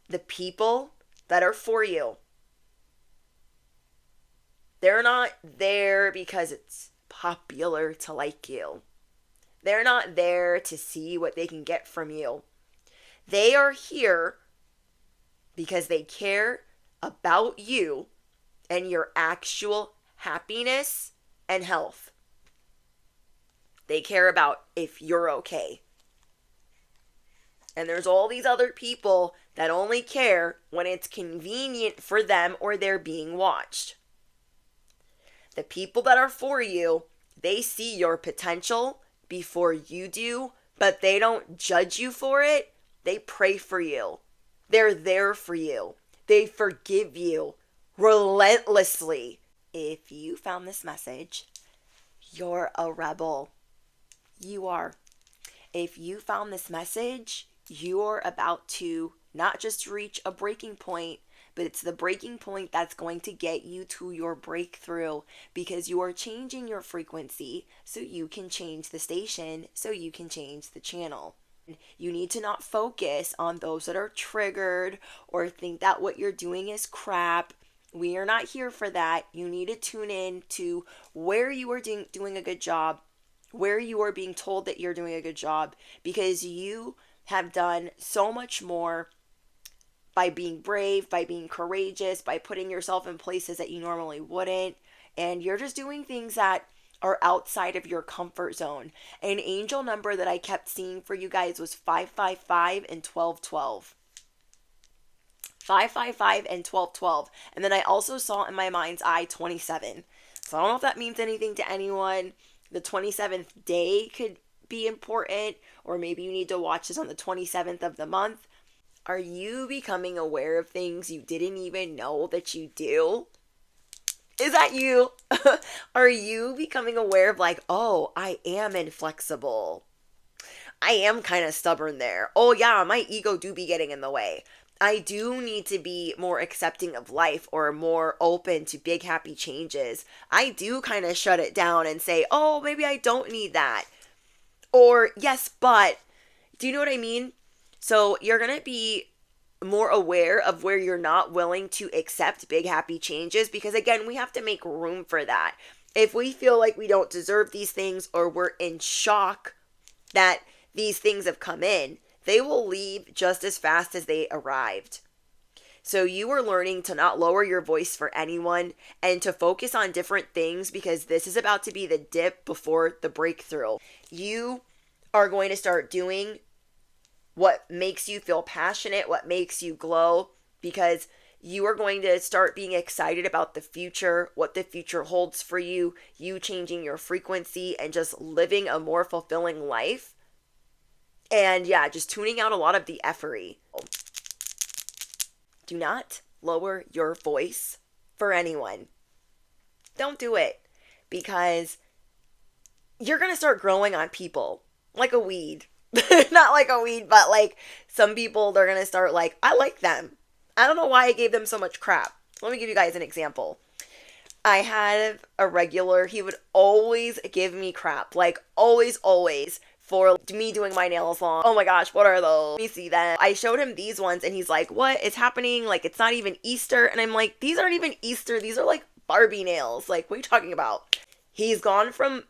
The people that are for you, they're not there because it's popular to like you. They're not there to see what they can get from you. They are here because they care about you and your actual happiness and health. They care about if you're okay. And there's all these other people that only care when it's convenient for them or they're being watched. The people that are for you, they see your potential before you do, but they don't judge you for it. They pray for you. They're there for you. They forgive you relentlessly. If you found this message, you're a rebel. You are. If you found this message, you're about to not just reach a breaking point, but it's the breaking point that's going to get you to your breakthrough, because you are changing your frequency so you can change the station, so you can change the channel. You need to not focus on those that are triggered or think that what you're doing is crap. We are not here for that. You need to tune in to where you are doing a good job, where you are being told that you're doing a good job, because you have done so much more by being brave, by being courageous, by putting yourself in places that you normally wouldn't. And you're just doing things that are outside of your comfort zone. An angel number that I kept seeing for you guys was 555 and 1212. 555 and 1212. And then I also saw in my mind's eye 27. So I don't know if that means anything to anyone. The 27th day could be important, or maybe you need to watch this on the 27th of the month. Are you becoming aware of things you didn't even know that you do? Is that you? Are you becoming aware of like, oh, I am inflexible. I am kind of stubborn there. Oh yeah, my ego do be getting in the way. I do need to be more accepting of life or more open to big happy changes. I do kind of shut it down and say, oh, maybe I don't need that. Or yes, but do you know what I mean? So you're going to be more aware of where you're not willing to accept big happy changes, because again, we have to make room for that. If we feel like we don't deserve these things, or we're in shock that these things have come in, they will leave just as fast as they arrived. So you are learning to not lower your voice for anyone and to focus on different things, because this is about to be the dip before the breakthrough. You are going to start doing what makes you feel passionate, what makes you glow, because you are going to start being excited about the future, what the future holds for you, you changing your frequency and just living a more fulfilling life. And yeah, just tuning out a lot of the effery. Do not lower your voice for anyone. Don't do it, because you're going to start growing on people like a weed. Not like a weed, but like some people, they're going to start like, I like them. I don't know why I gave them so much crap. Let me give you guys an example. I had a regular, he would always give me crap. Like always, for me doing my nails long. Oh my gosh, what are those? Let me see them. I showed him these ones and he's like, what is happening? Like, it's not even Easter. And I'm like, these aren't even Easter. These are like Barbie nails. Like, what are you talking about? He's gone from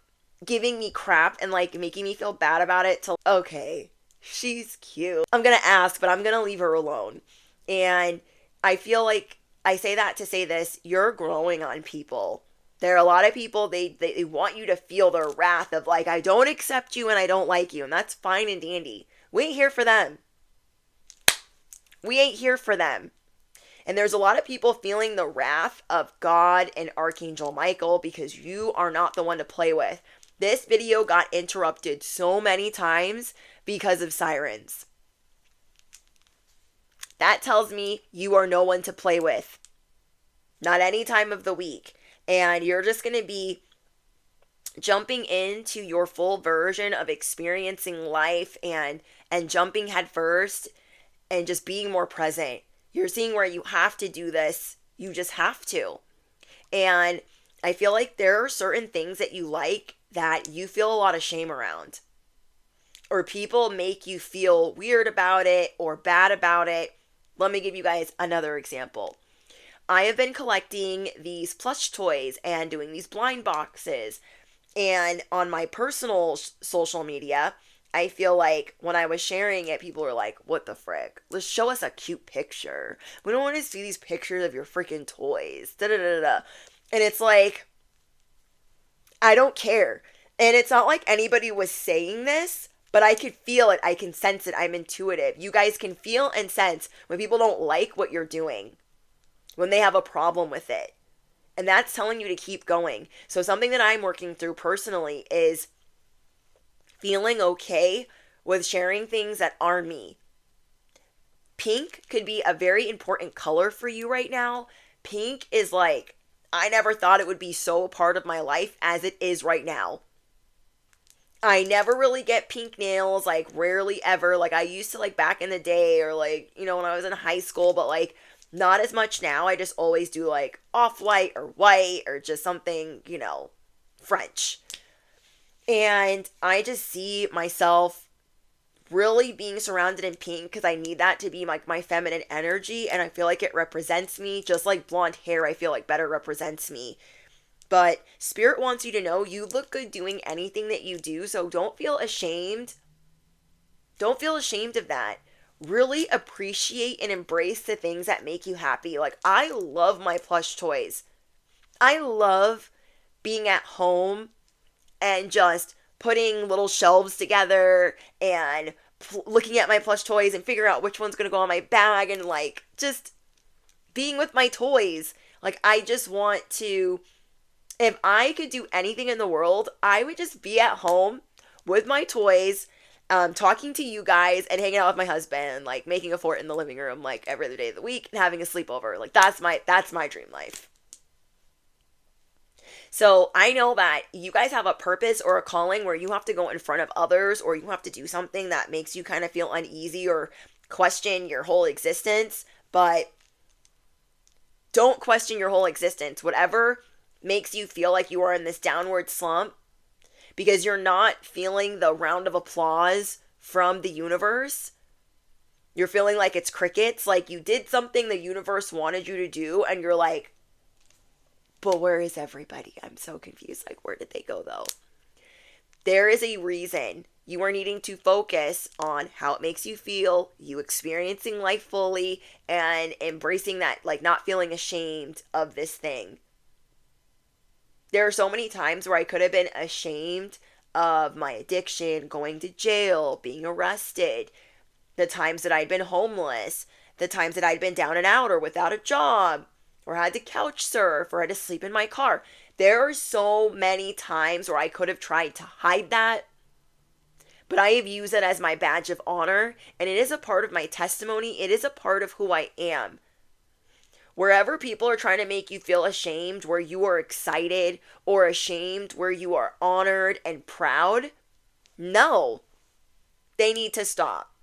giving me crap and like making me feel bad about it to, okay, she's cute. I'm gonna ask, but I'm gonna leave her alone. And I feel like I say that to say this, you're growing on people. There are a lot of people, they want you to feel their wrath of like, I don't accept you and I don't like you. And that's fine and dandy. We ain't here for them. We ain't here for them. And there's a lot of people feeling the wrath of God and Archangel Michael because you are not the one to play with. This video got interrupted so many times because of sirens. That tells me you are no one to play with. Not any time of the week. And you're just going to be jumping into your full version of experiencing life and jumping head first and just being more present. You're seeing where you have to do this. You just have to. And I feel like there are certain things that you like that you feel a lot of shame around. Or people make you feel weird about it or bad about it. Let me give you guys another example. I have been collecting these plush toys and doing these blind boxes. And on my personal social media, I feel like when I was sharing it, people were like, what the frick? Let's show us a cute picture. We don't want to see these pictures of your freaking toys. Da da da da. And it's like, I don't care. And it's not like anybody was saying this, but I could feel it. I can sense it. I'm intuitive. You guys can feel and sense when people don't like what you're doing, when they have a problem with it. And that's telling you to keep going. So something that I'm working through personally is feeling okay with sharing things that are me. Pink could be a very important color for you right now. Pink is like, I never thought it would be so a part of my life as it is right now. I never really get pink nails, like rarely ever. Like I used to, like back in the day, or like, you know, when I was in high school, but like not as much now. I just always do like off-white or white or just something, you know, French. And I just see myself really being surrounded in pink because I need that to be like my feminine energy, and I feel like it represents me. Just like blonde hair, I feel like better represents me. But Spirit wants you to know you look good doing anything that you do, so don't feel ashamed. Don't feel ashamed of that. Really appreciate and embrace the things that make you happy. Like, I love my plush toys. I love being at home and just putting little shelves together and looking at my plush toys and figuring out which one's going to go on my bag, and like just being with my toys. Like, I just want to, if I could do anything in the world, I would just be at home with my toys, talking to you guys and hanging out with my husband, like making a fort in the living room like every other day of the week and having a sleepover. Like that's my dream life. So I know that you guys have a purpose or a calling where you have to go in front of others, or you have to do something that makes you kind of feel uneasy or question your whole existence. But don't question your whole existence. Whatever makes you feel like you are in this downward slump because you're not feeling the round of applause from the universe. You're feeling like it's crickets, like you did something the universe wanted you to do, and you're like, but where is everybody? I'm so confused. Like, where did they go though? There is a reason. You are needing to focus on how it makes you feel, you experiencing life fully, and embracing that, like not feeling ashamed of this thing. There are so many times where I could have been ashamed of my addiction, going to jail, being arrested, the times that I'd been homeless, the times that I'd been down and out or without a job, or had to couch surf, or had to sleep in my car. There are so many times where I could have tried to hide that, but I have used it as my badge of honor, and it is a part of my testimony. It is a part of who I am. Wherever people are trying to make you feel ashamed, where you are excited, or ashamed, where you are honored and proud, no, they need to stop.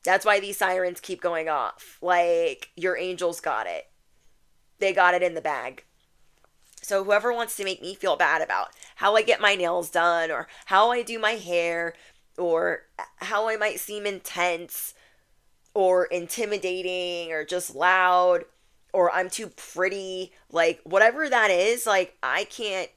That's why these sirens keep going off. Like, your angels got it. They got it in the bag. So whoever wants to make me feel bad about how I get my nails done, or how I do my hair, or how I might seem intense, or intimidating, or just loud, or I'm too pretty, like whatever that is, like I can't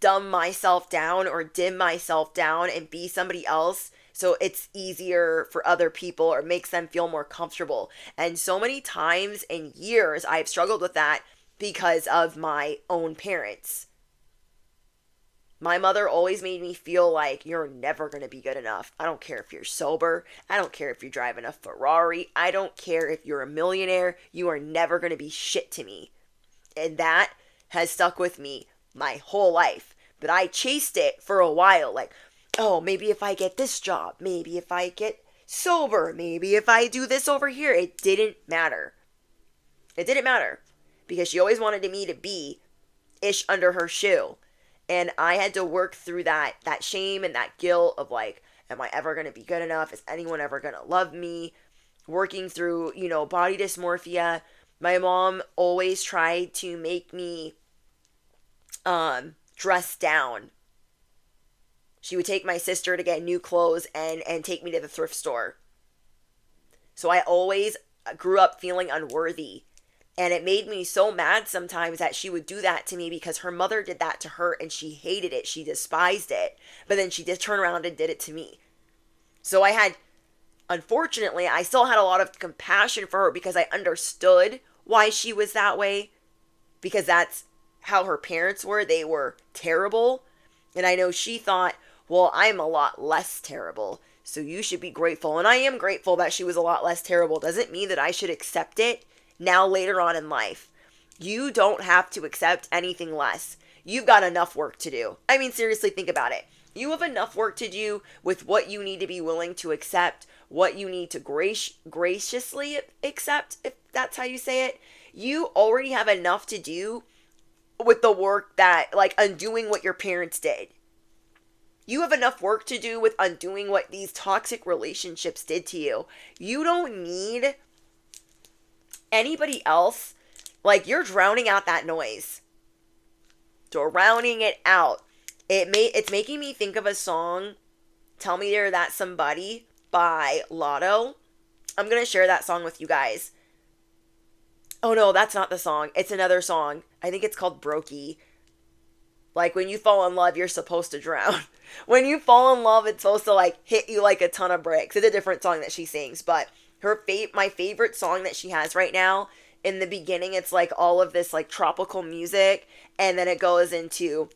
dumb myself down or dim myself down and be somebody else so it's easier for other people or makes them feel more comfortable. And so many times in years I've struggled with that because of my own parents. My mother always made me feel like you're never going to be good enough. I don't care if you're sober. I don't care if you're driving a Ferrari. I don't care if you're a millionaire. You are never going to be shit to me. And that has stuck with me my whole life. But I chased it for a while. Like, oh, maybe if I get this job. Maybe if I get sober. Maybe if I do this over here. It didn't matter. It didn't matter. Because she always wanted me to be ish under her shoe. And I had to work through that shame and that guilt of like, am I ever going to be good enough? Is anyone ever going to love me? Working through, body dysmorphia. My mom always tried to make me dress down. She would take my sister to get new clothes and take me to the thrift store. So I always grew up feeling unworthy. And it made me so mad sometimes that she would do that to me because her mother did that to her and she hated it. She despised it. But then she did turn around and did it to me. So unfortunately, I still had a lot of compassion for her because I understood why she was that way. Because that's how her parents were. They were terrible. And I know she thought, well, I'm a lot less terrible, so you should be grateful. And I am grateful that she was a lot less terrible. Doesn't mean that I should accept it now later on in life. You don't have to accept anything less. You've got enough work to do. I mean, seriously, think about it. You have enough work to do with what you need to be willing to accept, what you need to graciously accept, if that's how you say it. You already have enough to do with the work that, like, undoing what your parents did. You have enough work to do with undoing what these toxic relationships did to you. You don't need anybody else. Like, you're drowning out that noise. Drowning it out. It's making me think of a song, Tell Me You're That Somebody by Lotto. I'm going to share that song with you guys. Oh no, that's not the song. It's another song. I think it's called Brokeys. Like, when you fall in love, you're supposed to drown. When you fall in love, it's supposed to, like, hit you like a ton of bricks. It's a different song that she sings, but my favorite song that she has right now, in the beginning, it's like all of this, like, tropical music, and then it goes into,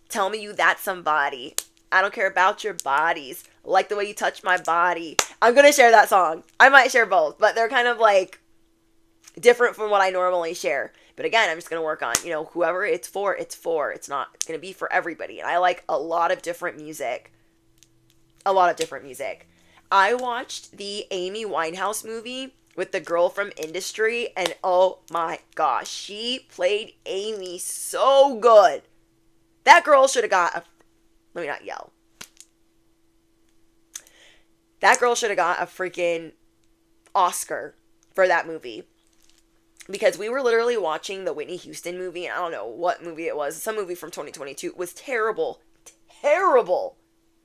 tell me you that somebody. I don't care about your bodies. I like the way you touch my body. I'm going to share that song. I might share both, but they're kind of, like, different from what I normally share. But again, I'm just going to work on, whoever it's for. It's going to be for everybody. And I like a lot of different music. I watched the Amy Winehouse movie with the girl from Industry, and oh my gosh, she played Amy so good. That girl should have got let me not yell. That girl should have got a freaking Oscar for that movie. Because we were literally watching the Whitney Houston movie, and I don't know what movie it was. Some movie from 2022. It was terrible. Terrible.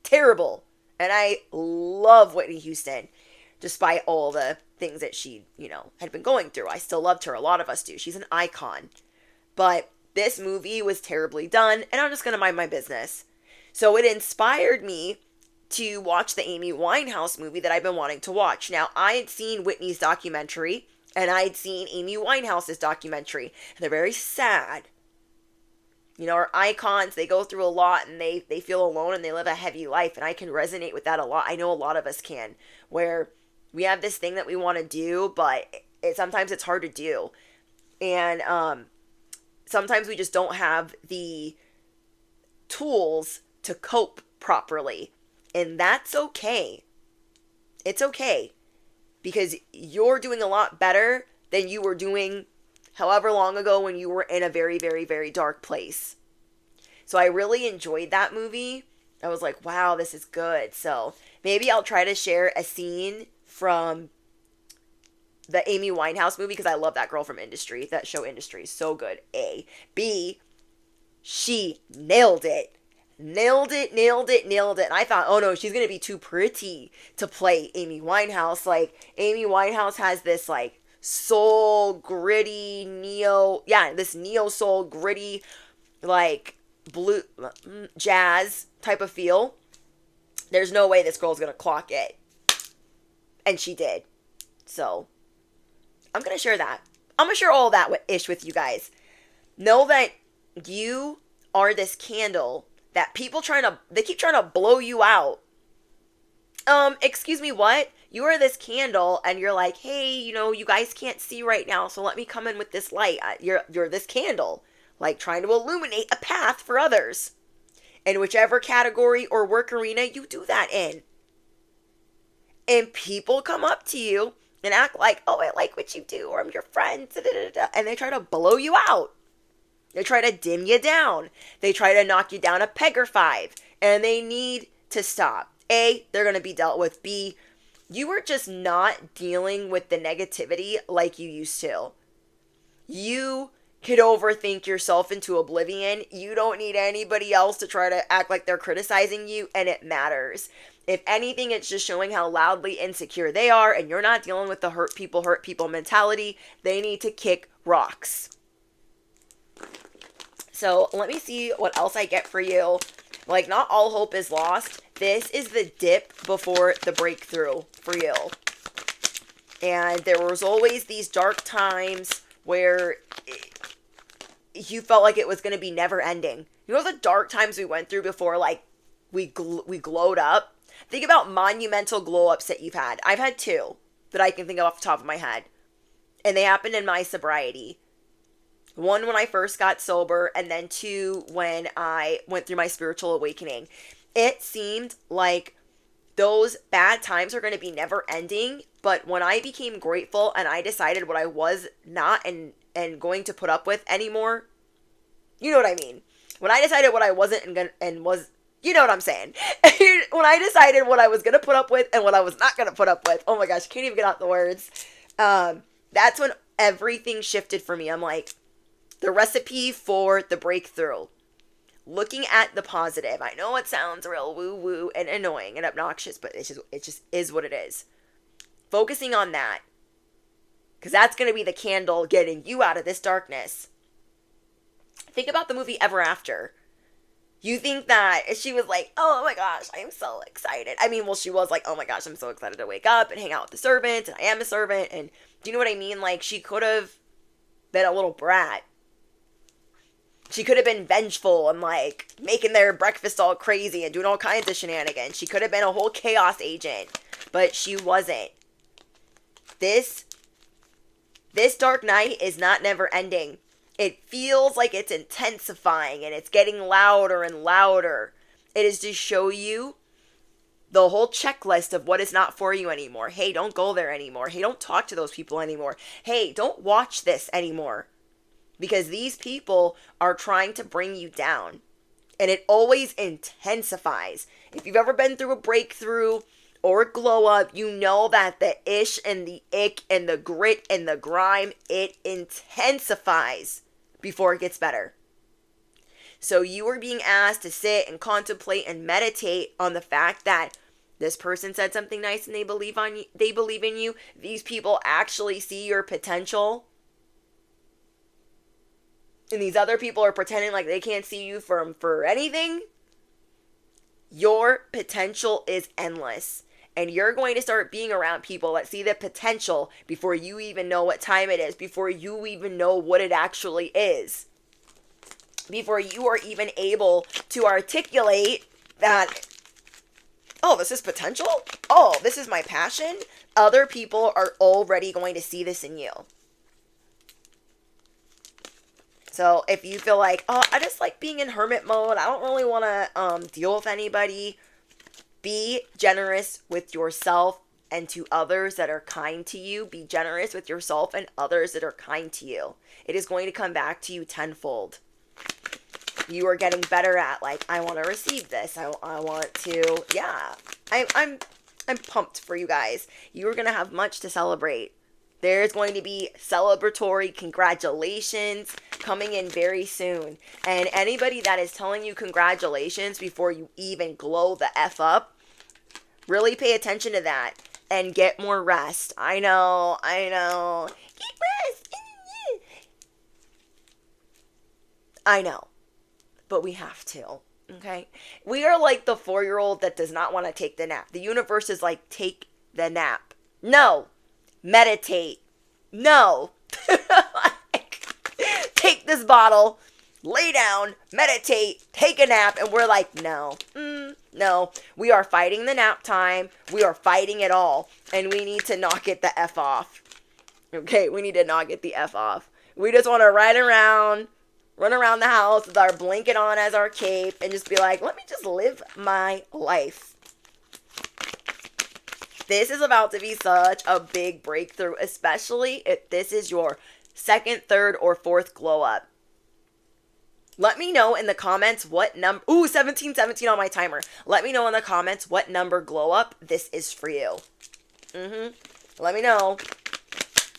Terrible. And I love Whitney Houston, despite all the things that she, had been going through. I still loved her. A lot of us do. She's an icon. But this movie was terribly done, and I'm just going to mind my business. So it inspired me to watch the Amy Winehouse movie that I've been wanting to watch. Now, I had seen Whitney's documentary, and I'd seen Amy Winehouse's documentary, and they're very sad. Our icons, they go through a lot, and they feel alone, and they live a heavy life, and I can resonate with that a lot. I know a lot of us can, where we have this thing that we want to do, but sometimes it's hard to do. And sometimes we just don't have the tools to cope properly, and that's okay. It's okay. Because you're doing a lot better than you were doing however long ago when you were in a very, very, very dark place. So I really enjoyed that movie. I was like, wow, this is good. So maybe I'll try to share a scene from the Amy Winehouse movie, because I love that girl from Industry. That show Industry is so good. A. B. She nailed it. Nailed it. And I thought, oh no, she's going to be too pretty to play Amy Winehouse. Like, Amy Winehouse has this, like, soul, gritty, this neo soul, gritty, like, blue, jazz type of feel. There's no way this girl's going to clock it. And she did. So, I'm going to share that. I'm going to share all that ish with you guys. Know that you are this candle that they keep trying to blow you out. Excuse me, what? You are this candle, and you're like, hey, you guys can't see right now, so let me come in with this light. You're this candle, like, trying to illuminate a path for others. In whichever category or work arena you do that in. And people come up to you and act like, oh, I like what you do, or I'm your friend, and they try to blow you out. They try to dim you down. They try to knock you down a peg or 5. And they need to stop. A, they're going to be dealt with. B, you are just not dealing with the negativity like you used to. You could overthink yourself into oblivion. You don't need anybody else to try to act like they're criticizing you, and it matters. If anything, it's just showing how loudly insecure they are, and you're not dealing with the hurt people mentality. They need to kick rocks. So let me see what else I get for you. Like, not all hope is lost. This is the dip before the breakthrough for you. And there was always these dark times where you felt like it was going to be never ending. You know the dark times we went through before, like, we glowed up? Think about monumental glow-ups that you've had. I've had 2 that I can think of off the top of my head. And they happened in my sobriety. 1 when I first got sober, and then 2 when I went through my spiritual awakening. It seemed like those bad times are going to be never ending, but when I became grateful and I decided what I was not and going to put up with anymore, you know what I mean? When I decided what I wasn't and was, you know what I'm saying? When I decided what I was going to put up with and what I was not going to put up with, oh my gosh, can't even get out the words. That's when everything shifted for me. I'm like, the recipe for the breakthrough. Looking at the positive. I know it sounds real woo-woo and annoying and obnoxious, but it just is what it is. Focusing on that. Because that's going to be the candle getting you out of this darkness. Think about the movie Ever After. You think that she was like, oh my gosh, I am so excited. I mean, well, she was like, oh my gosh, I'm so excited to wake up and hang out with the servant, and I am a servant, and do you know what I mean? Like, she could have been a little brat. She could have been vengeful and, like, making their breakfast all crazy and doing all kinds of shenanigans. She could have been a whole chaos agent, but she wasn't. This dark night is not never ending. It feels like it's intensifying and it's getting louder and louder. It is to show you the whole checklist of what is not for you anymore. Hey, don't go there anymore. Hey, don't talk to those people anymore. Hey, don't watch this anymore. Because these people are trying to bring you down. And it always intensifies. If you've ever been through a breakthrough or a glow up, you know that the ish and the ick and the grit and the grime, it intensifies before it gets better. So you are being asked to sit and contemplate and meditate on the fact that this person said something nice and they believe in you. These people actually see your potential. And these other people are pretending like they can't see you for anything. Your potential is endless. And you're going to start being around people that see the potential before you even know what time it is, before you even know what it actually is, before you are even able to articulate that, oh, this is potential? Oh, this is my passion? Other people are already going to see this in you. So if you feel like, oh, I just like being in hermit mode, I don't really want to deal with anybody, be generous with yourself and to others that are kind to you. Be generous with yourself and others that are kind to you. It is going to come back to you tenfold. You are getting better at, like, I want to receive this. I want to, yeah. I'm pumped for you guys. You are going to have much to celebrate. There's going to be celebratory congratulations coming in very soon. And anybody that is telling you congratulations before you even glow the F up, really pay attention to that and get more rest. I know. Get rest. I know. But we have to. Okay? We are like the 4-year-old that does not want to take the nap. The universe is like, take the nap. No. Meditate. No. Take this bottle, lay down, meditate, take a nap, and we're like, no. No. We are fighting the nap time. We are fighting it all. And we need to knock it the F off. Okay, we need to knock it the F off. We just want to run around the house with our blanket on as our cape, and just be like, let me just live my life. This is about to be such a big breakthrough, especially if this is your 2nd, 3rd, or 4th glow up. Let me know in the comments what number, 1717 on my timer. Let me know in the comments what number glow up this is for you. Let me know,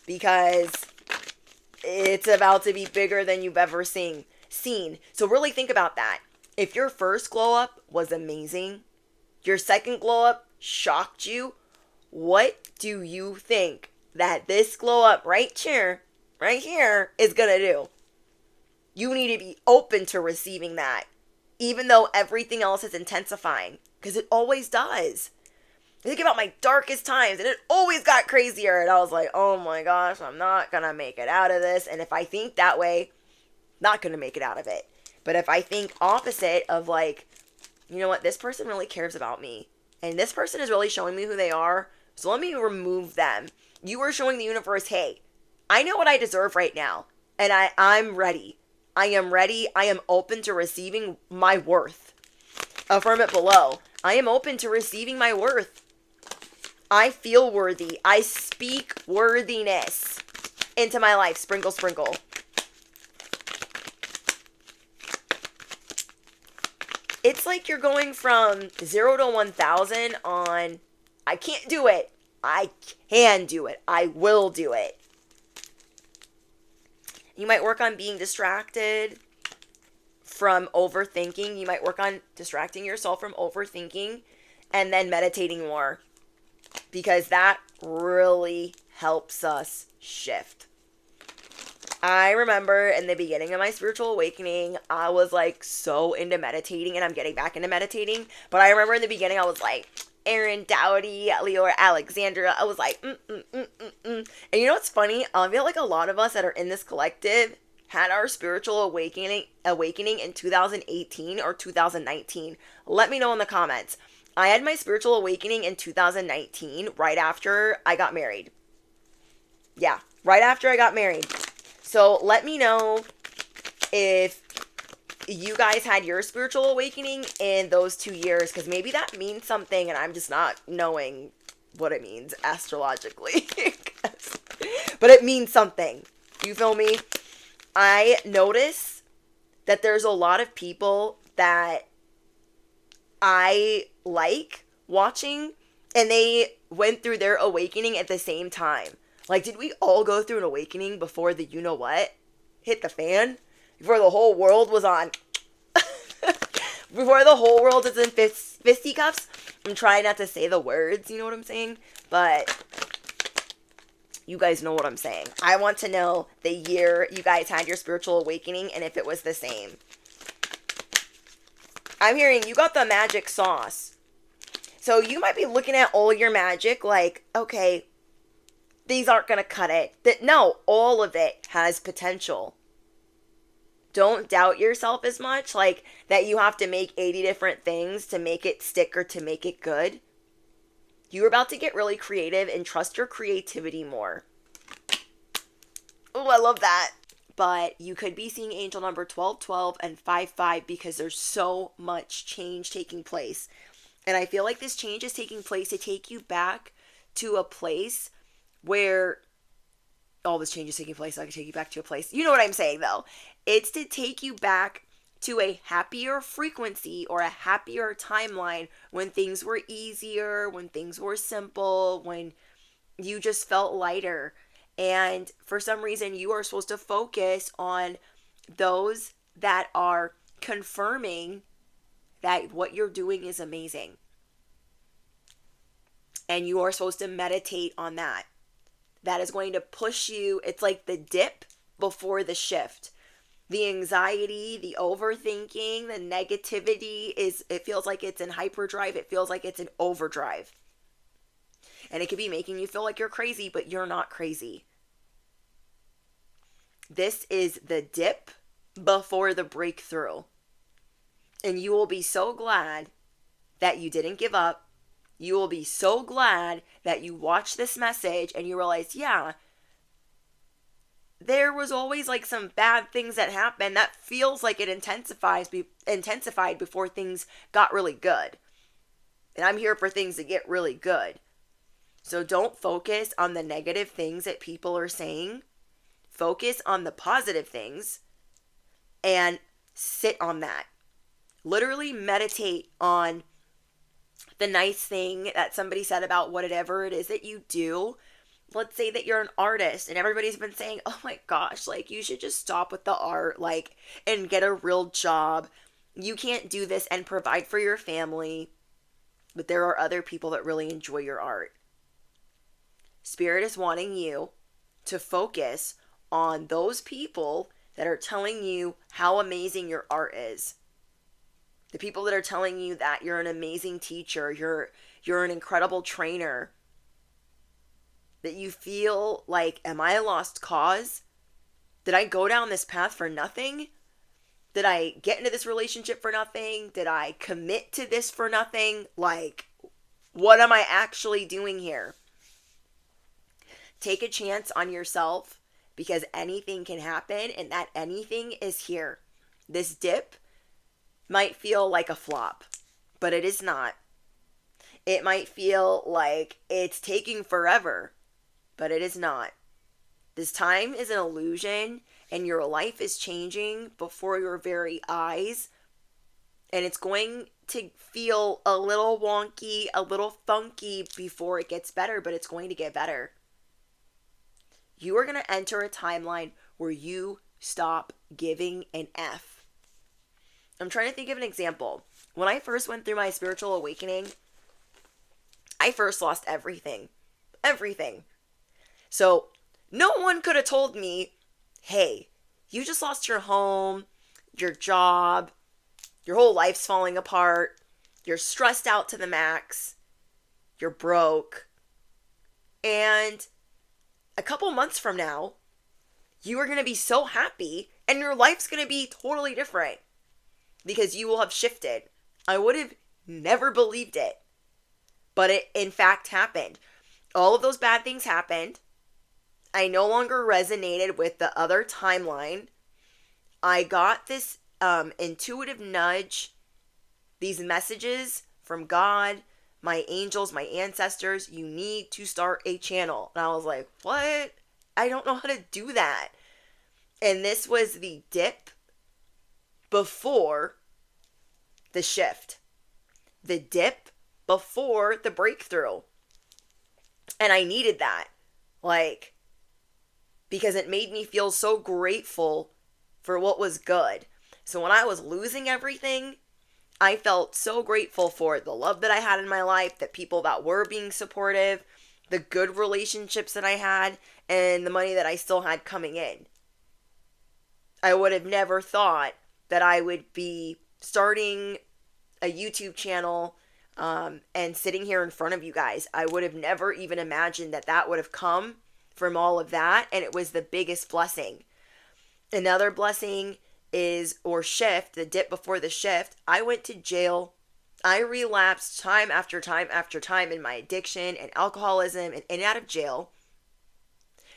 because it's about to be bigger than you've ever seen. So really think about that. If your first glow up was amazing, your second glow up shocked you, what do you think that this glow up right here is gonna do? You need to be open to receiving that, even though everything else is intensifying, because it always does. I think about my darkest times, and it always got crazier, and I was like, oh my gosh, I'm not gonna make it out of this. And if I think that way, not gonna make it out of it. But if I think opposite of like, you know what, this person really cares about me, and this person is really showing me who they are, so let me remove them. You are showing the universe, hey, I know what I deserve right now, and I'm ready. I am ready. I am open to receiving my worth. Affirm it below. I am open to receiving my worth. I feel worthy. I speak worthiness into my life. Sprinkle, sprinkle. It's like you're going from 0 to 1,000 on, I can't do it. I can do it. I will do it. You might work on being distracted from overthinking. You might work on distracting yourself from overthinking and then meditating more, because that really helps us shift. I remember in the beginning of my spiritual awakening, I was like so into meditating, and I'm getting back into meditating. But I remember in the beginning, I was like, Erin Dowdy, Leora Alexandra. I was like, And you know what's funny? I feel like a lot of us that are in this collective had our spiritual awakening in 2018 or 2019. Let me know in the comments. I had my spiritual awakening in 2019, right after I got married. Yeah, right after I got married. So let me know if you guys had your spiritual awakening in those 2 years, because maybe that means something and I'm just not knowing what it means astrologically. But it means something. You feel me? I notice that there's a lot of people that I like watching, and they went through their awakening at the same time. Like, did we all go through an awakening before the you-know-what hit the fan? Before the whole world was on... Before the whole world is in fisticuffs? I'm trying not to say the words, you know what I'm saying? But you guys know what I'm saying. I want to know the year you guys had your spiritual awakening and if it was the same. I'm hearing you got the magic sauce. So you might be looking at all your magic like, okay, these aren't going to cut it. No, all of it has potential. Don't doubt yourself as much, like that you have to make 80 different things to make it stick or to make it good. You're about to get really creative and trust your creativity more. Oh, I love that. But you could be seeing angel number 1212 and 55 because there's so much change taking place. And I feel like this change is taking place to take you back to a place where all this change is taking place. So I can take you back to a place. You know what I'm saying, though. It's to take you back to a happier frequency or a happier timeline when things were easier, when things were simple, when you just felt lighter. And for some reason, you are supposed to focus on those that are confirming that what you're doing is amazing. And you are supposed to meditate on that. That is going to push you. It's like the dip before the shift. The anxiety, the overthinking, the negativity it feels like it's in hyperdrive. It feels like it's in overdrive. And it could be making you feel like you're crazy, but you're not crazy. This is the dip before the breakthrough. And you will be so glad that you didn't give up. You will be so glad that you watched this message and you realize, yeah, there was always like some bad things that happened. That feels like it intensified before things got really good. And I'm here for things to get really good. So don't focus on the negative things that people are saying. Focus on the positive things and sit on that. Literally meditate on the nice thing that somebody said about whatever it is that you do. let's say that you're an artist and everybody's been saying, oh my gosh, like you should just stop with the art, like, and get a real job. You can't do this and provide for your family. But there are other people that really enjoy your art. Spirit is wanting you to focus on those people that are telling you how amazing your art is. The people that are telling you that you're an amazing teacher, you're an incredible trainer. That you feel like, am I a lost cause? Did I go down this path for nothing? Did I get into this relationship for nothing? Did I commit to this for nothing? Like, what am I actually doing here? Take a chance on yourself, because anything can happen, and that anything is here. This dip might feel like a flop, but it is not. It might feel like it's taking forever, but it is not. This time is an illusion, and your life is changing before your very eyes. And it's going to feel a little wonky, a little funky before it gets better, but it's going to get better. You are going to enter a timeline where you stop giving an F. I'm trying to think of an example. When I first went through my spiritual awakening, I first lost everything. Everything. So no one could have told me, hey, you just lost your home, your job, your whole life's falling apart, you're stressed out to the max, you're broke, and a couple months from now, you are going to be so happy and your life's going to be totally different because you will have shifted. I would have never believed it, but it in fact happened. All of those bad things happened. I no longer resonated with the other timeline. I got this intuitive nudge, these messages from God, my angels, my ancestors, you need to start a channel. And I was like, what? I don't know how to do that. And this was the dip before the shift. The dip before the breakthrough. And I needed that. Like, because it made me feel so grateful for what was good. So when I was losing everything, I felt so grateful for the love that I had in my life, the people that were being supportive, the good relationships that I had, and the money that I still had coming in. I would have never thought that I would be starting a YouTube channel and sitting here in front of you guys. I would have never even imagined that that would have come from all of that, and it was the biggest blessing. Another blessing is, or shift, the dip before the shift, I went to jail. I relapsed time after time after time in my addiction and alcoholism and in and out of jail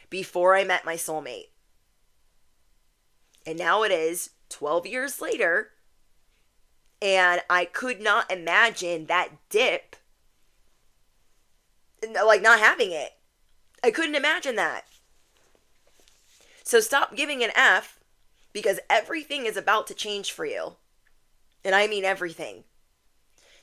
before I met my soulmate. And now it is 12 years later, and I could not imagine that dip, like not having it. I couldn't imagine that. So stop giving an F, because everything is about to change for you. And I mean everything.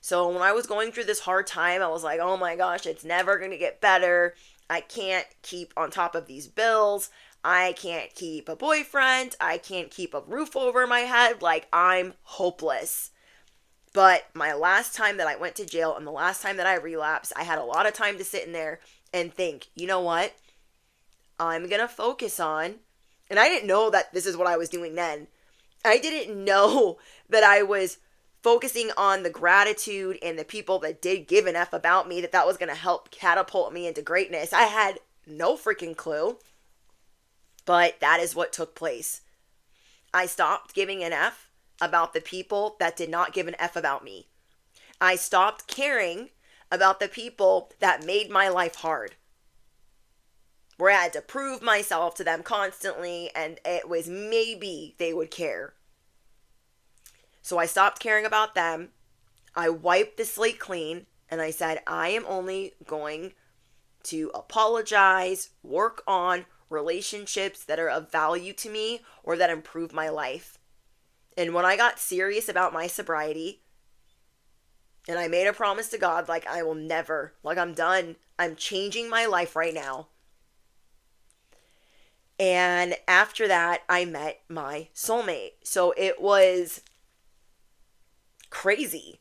So when I was going through this hard time, I was like, oh my gosh, it's never going to get better. I can't keep on top of these bills. I can't keep a boyfriend. I can't keep a roof over my head. Like, I'm hopeless. But my last time that I went to jail and the last time that I relapsed, I had a lot of time to sit in there and think, you know what? I'm going to focus on, and I didn't know that this is what I was doing then. I didn't know that I was focusing on the gratitude and the people that did give an F about me, that was going to help catapult me into greatness. I had no freaking clue. But that is what took place. I stopped giving an F about the people that did not give an F about me. I stopped caring about the people that made my life hard, where I had to prove myself to them constantly, and it was maybe they would care. So I stopped caring about them. I wiped the slate clean, and I said, I am only going to apologize, work on relationships that are of value to me or that improve my life. And when I got serious about my sobriety, and I made a promise to God, like, I will never, like, I'm done. I'm changing my life right now. And after that, I met my soulmate. So it was crazy.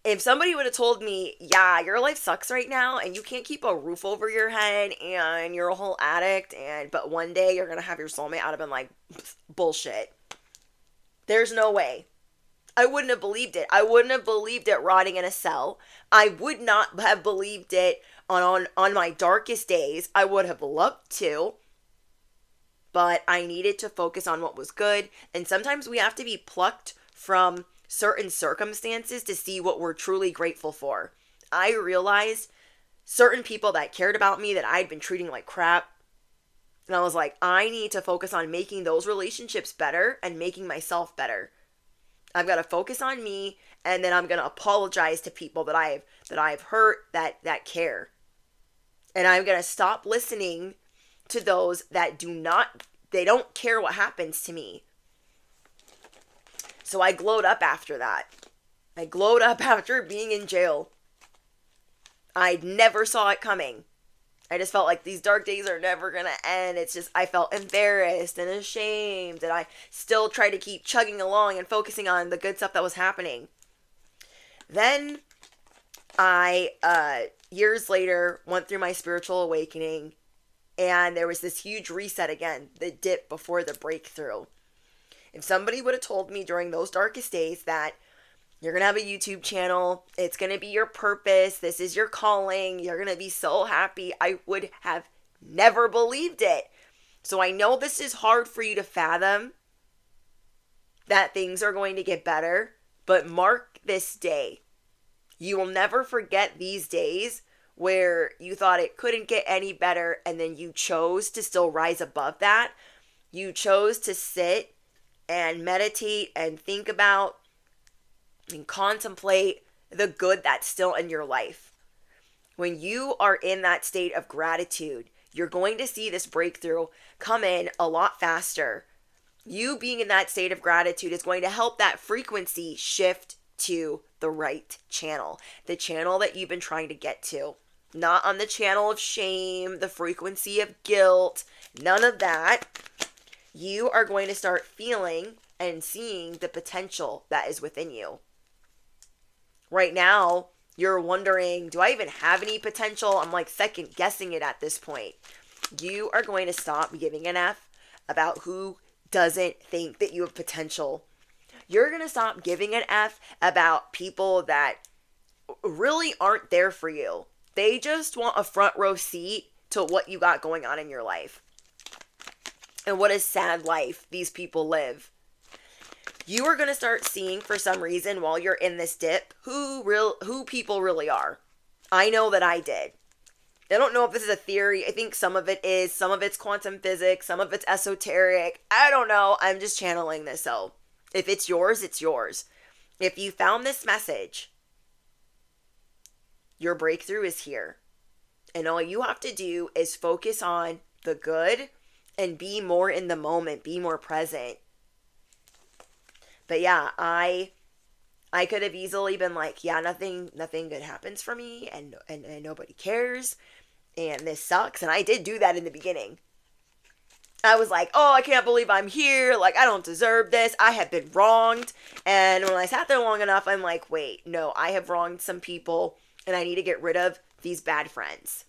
If somebody would have told me, yeah, your life sucks right now and you can't keep a roof over your head and you're a whole addict, but one day you're going to have your soulmate, I'd have been like, bullshit. There's no way. I wouldn't have believed it. I wouldn't have believed it rotting in a cell. I would not have believed it on my darkest days. I would have loved to, but I needed to focus on what was good. And sometimes we have to be plucked from certain circumstances to see what we're truly grateful for. I realized certain people that cared about me that I'd been treating like crap. And I was like, I need to focus on making those relationships better and making myself better. I've got to focus on me, and then I'm going to apologize to people that I've hurt that care. And I'm going to stop listening to those that they don't care what happens to me. So I glowed up after that. I glowed up after being in jail. I never saw it coming. I just felt like these dark days are never going to end. It's just, I felt embarrassed and ashamed. And I still tried to keep chugging along and focusing on the good stuff that was happening. Then I, years later, went through my spiritual awakening. And there was this huge reset again. The dip before the breakthrough. If somebody would have told me during those darkest days that you're going to have a YouTube channel, it's going to be your purpose, this is your calling, you're going to be so happy, I would have never believed it. So I know this is hard for you to fathom, that things are going to get better, but mark this day. You will never forget these days where you thought it couldn't get any better, and then you chose to still rise above that. You chose to sit and meditate and think about and contemplate the good that's still in your life. When you are in that state of gratitude, you're going to see this breakthrough come in a lot faster. You being in that state of gratitude is going to help that frequency shift to the right channel, the channel that you've been trying to get to. Not on the channel of shame, the frequency of guilt, none of that. You are going to start feeling and seeing the potential that is within you. Right now, you're wondering, do I even have any potential? I'm like second guessing it at this point. You are going to stop giving an F about who doesn't think that you have potential. You're going to stop giving an F about people that really aren't there for you. They just want a front row seat to what you got going on in your life. And what a sad life these people live. You are going to start seeing, for some reason, while you're in this dip, who people really are. I know that I did. I don't know if this is a theory. I think some of it is. Some of it's quantum physics. Some of it's esoteric. I don't know. I'm just channeling this. So if it's yours, it's yours. If you found this message, your breakthrough is here. And all you have to do is focus on the good and be more in the moment. Be more present. But yeah, I could have easily been like, yeah, nothing good happens for me, and nobody cares, and this sucks. And I did do that in the beginning. I was like, oh, I can't believe I'm here. Like, I don't deserve this. I have been wronged. And when I sat there long enough, I'm like, wait, no, I have wronged some people, and I need to get rid of these bad friends.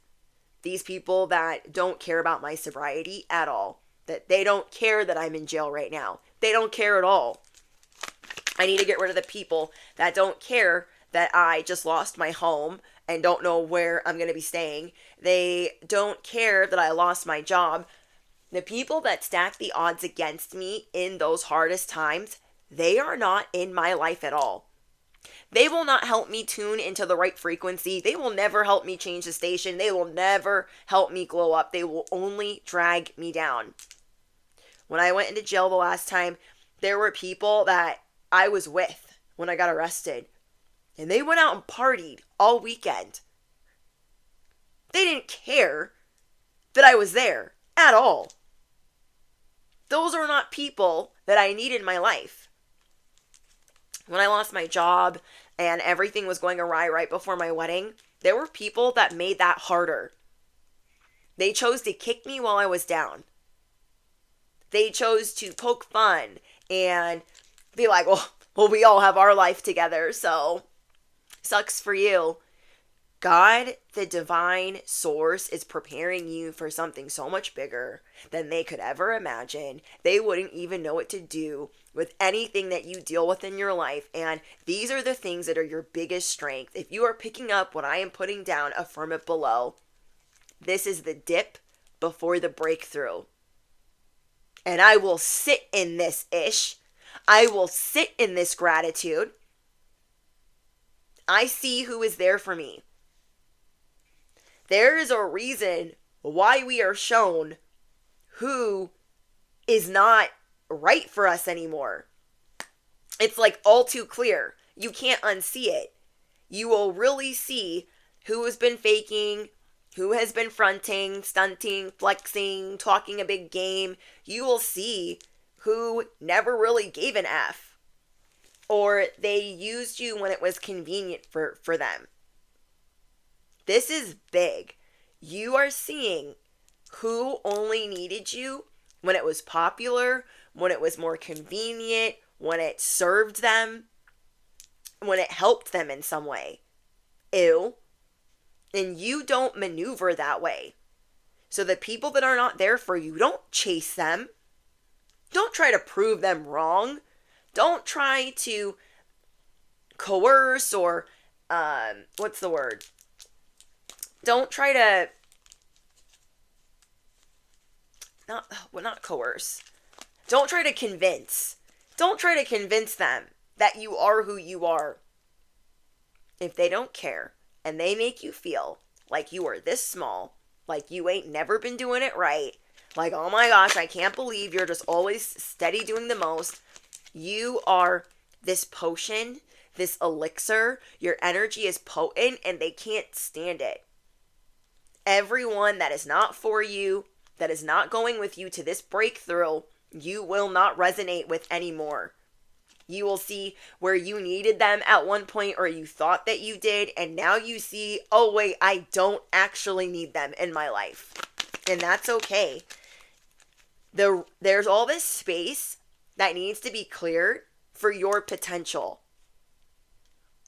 These people that don't care about my sobriety at all. That they don't care that I'm in jail right now. They don't care at all. I need to get rid of the people that don't care that I just lost my home and don't know where I'm going to be staying. They don't care that I lost my job. The people that stack the odds against me in those hardest times, they are not in my life at all. They will not help me tune into the right frequency. They will never help me change the station. They will never help me glow up. They will only drag me down. When I went into jail the last time, there were people that I was with when I got arrested. And they went out and partied all weekend. They didn't care that I was there at all. Those are not people that I need in my life. When I lost my job and everything was going awry right before my wedding, there were people that made that harder. They chose to kick me while I was down. They chose to poke fun and be like, well, we all have our life together, so sucks for you. God, the divine source, is preparing you for something so much bigger than they could ever imagine. They wouldn't even know what to do with anything that you deal with in your life. And these are the things that are your biggest strength. If you are picking up what I am putting down, affirm it below. This is the dip before the breakthrough. And I will sit in this ish. I will sit in this gratitude. I see who is there for me. There is a reason why we are shown who is not right for us anymore. It's like all too clear. You can't unsee it. You will really see who has been faking, who has been fronting, stunting, flexing, talking a big game. You will see who never really gave an F. Or they used you when it was convenient for them. This is big. You are seeing who only needed you when it was popular, when it was more convenient, when it served them, when it helped them in some way. Ew. And you don't maneuver that way. So the people that are not there for you, don't chase them. Don't try to prove them wrong. Don't try to coerce or, what's the word? Don't try to, not coerce. Don't try to convince. Don't try to convince them that you are who you are. If they don't care and they make you feel like you are this small, like you ain't never been doing it right, like, oh my gosh, I can't believe you're just always steady doing the most. You are this potion, this elixir. Your energy is potent and they can't stand it. Everyone that is not for you, that is not going with you to this breakthrough, you will not resonate with anymore. You will see where you needed them at one point, or you thought that you did, and now you see, oh wait, I don't actually need them in my life. And that's okay. There's all this space that needs to be cleared for your potential.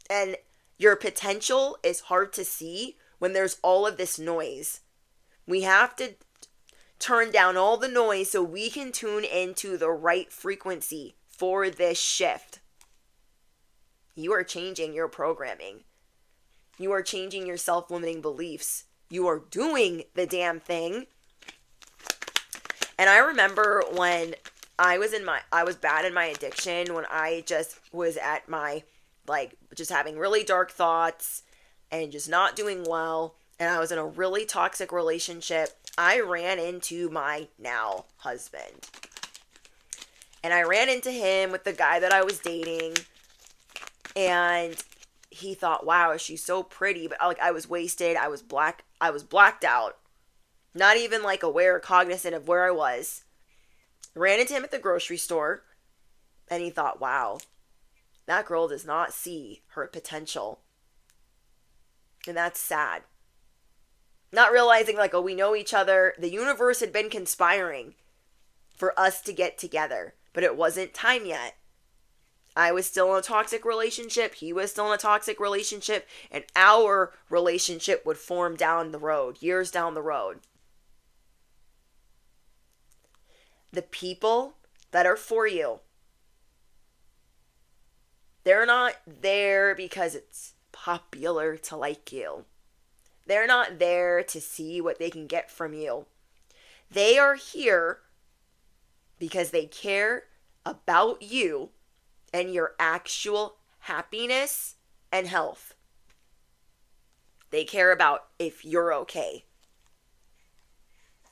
And your potential is hard to see when there's all of this noise. We have to turn down all the noise so we can tune into the right frequency for this shift. You are changing your programming. You are changing your self-limiting beliefs. You are doing the damn thing. And I remember when I was bad in my addiction, when I just was at my, just having really dark thoughts and just not doing well, and I was in a really toxic relationship. I ran into my now husband. And I ran into him with the guy that I was dating, and he thought, wow, she's so pretty, but I was wasted, I was blacked out. Not even aware or cognizant of where I was. Ran into him at the grocery store, and he thought, wow, that girl does not see her potential. And that's sad. Not realizing we know each other. The universe had been conspiring for us to get together, but it wasn't time yet. I was still in a toxic relationship. He was still in a toxic relationship, and our relationship would form down the road, years down the road. The people that are for you, they're not there because it's popular to like you. They're not there to see what they can get from you. They are here because they care about you and your actual happiness and health. They care about if you're okay.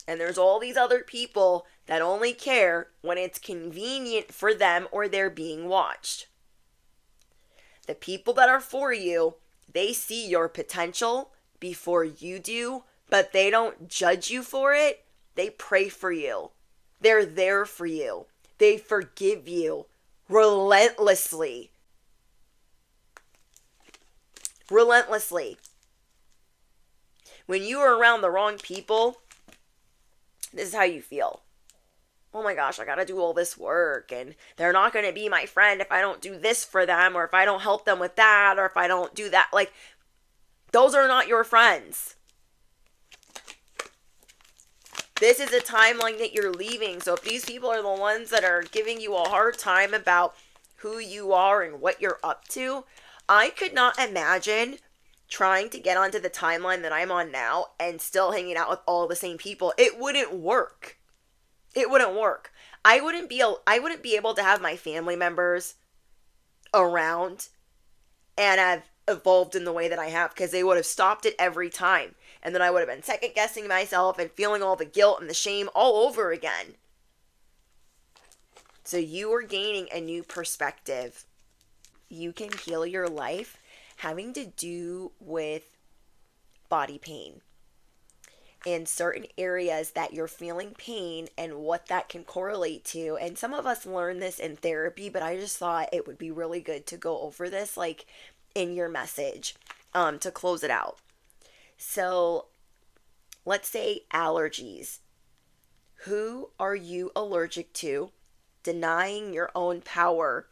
And there's all these other people that only care when it's convenient for them or they're being watched. The people that are for you, they see your potential before you do, but they don't judge you for it. They pray for you. They're there for you. They forgive you relentlessly. Relentlessly. When you are around the wrong people, this is how you feel. oh my gosh, I gotta do all this work, and they're not gonna be my friend if I don't do this for them, or if I don't help them with that, or if I don't do that. Like, those are not your friends. This is a timeline that you're leaving. So if these people are the ones that are giving you a hard time about who you are and what you're up to, I could not imagine trying to get onto the timeline that I'm on now and still hanging out with all the same people. It wouldn't work. It wouldn't work. I wouldn't be able to have my family members around and have evolved in the way that I have, because they would have stopped it every time. And then I would have been second guessing myself and feeling all the guilt and the shame all over again. So you are gaining a new perspective. You can heal your life having to do with body pain and certain areas that you're feeling pain and what that can correlate to. And some of us learn this in therapy, but I just thought it would be really good to go over this like in your message to close it out. So let's say allergies. Who are you allergic to? Denying your own power.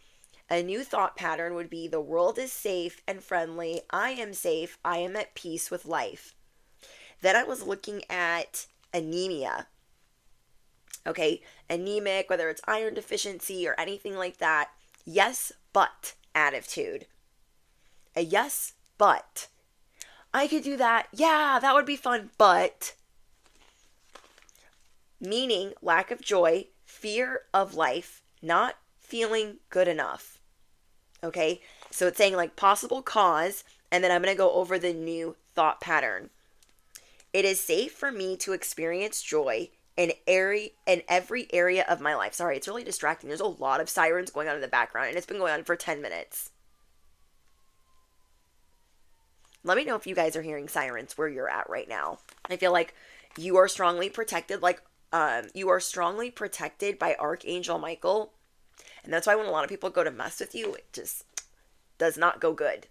A new thought pattern would be the world is safe and friendly. I am safe. I am at peace with life. Then I was looking at anemia. Okay, anemic, whether it's iron deficiency or anything like that. Yes, but attitude. A yes, but. I could do that. Yeah, that would be fun, but. Meaning lack of joy, fear of life, not feeling good enough. Okay, so it's saying like possible cause, and then I'm going to go over the new thought pattern. It is safe for me to experience joy in every area of my life. Sorry, it's really distracting. There's a lot of sirens going on in the background, and it's been going on for 10 minutes. Let me know if you guys are hearing sirens where you're at right now. I feel like you are strongly protected, you are strongly protected by Archangel Michael. And that's why when a lot of people go to mess with you, it just does not go good.